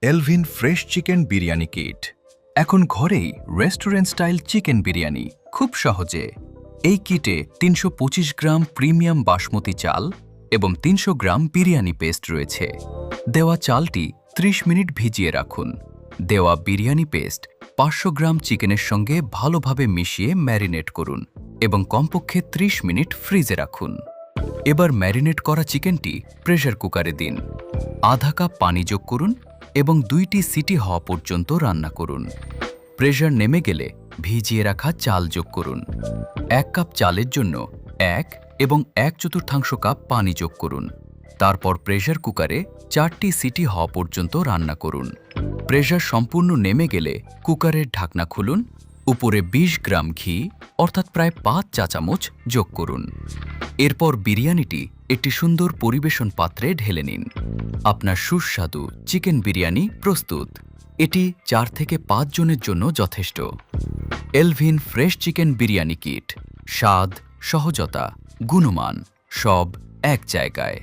Elvin fresh chicken biryani kit. এখন ঘরেই restaurant style chicken biryani খুব সহজে। এই কিটে ৩২৫ গ্রাম প্রিমিয়াম বাসমতি চাল এবং ৩০০ গ্রাম বিরিয়ানি পেস্ট রয়েছে। দেওয়া চালটি ৩০ মিনিট ভিজিয়ে রাখুন। দেওয়া বিরিয়ানি পেস্ট ৫০০ গ্রাম চিকেনের সঙ্গে ভালোভাবে মিশিয়ে ম্যারিনেট করুন এবং কমপক্ষে ৩০ মিনিট ফ্রিজে রাখুন। এবার ম্যারিনেট করা চিকেনটি প্রেসার কুকারে দিন। আধা কাপ পানি যোগ করুন এবং ২টি সিটি হওয়া পর্যন্ত রান্না করুন। প্রেসার নেমে গেলে ভিজিয়ে রাখা চাল যোগ করুন। ১ কাপ চালের জন্য ১ এবং ১/৪ কাপ পানি যোগ করুন। তারপর প্রেসার কুকারে ৪টি সিটি হওয়া পর্যন্ত রান্না করুন। প্রেসার সম্পূর্ণ নেমে গেলে কুকারের ঢাকনা খুলুন। উপরে ২০ গ্রাম ঘি অর্থাৎ প্রায় ৫ চা চামচ যোগ করুন। এরপর বিরিয়ানিটি একটি সুন্দর পরিবেশন পাত্রে ঢেলে নিন। আপনার সুস্বাদু চিকেন বিরিয়ানি প্রস্তুত। এটি ৪ থেকে ৫ জনের জন্য যথেষ্ট। Elvin fresh chicken biryani kit, স্বাদ, সহজতা, গুণমান সব এক জায়গায়।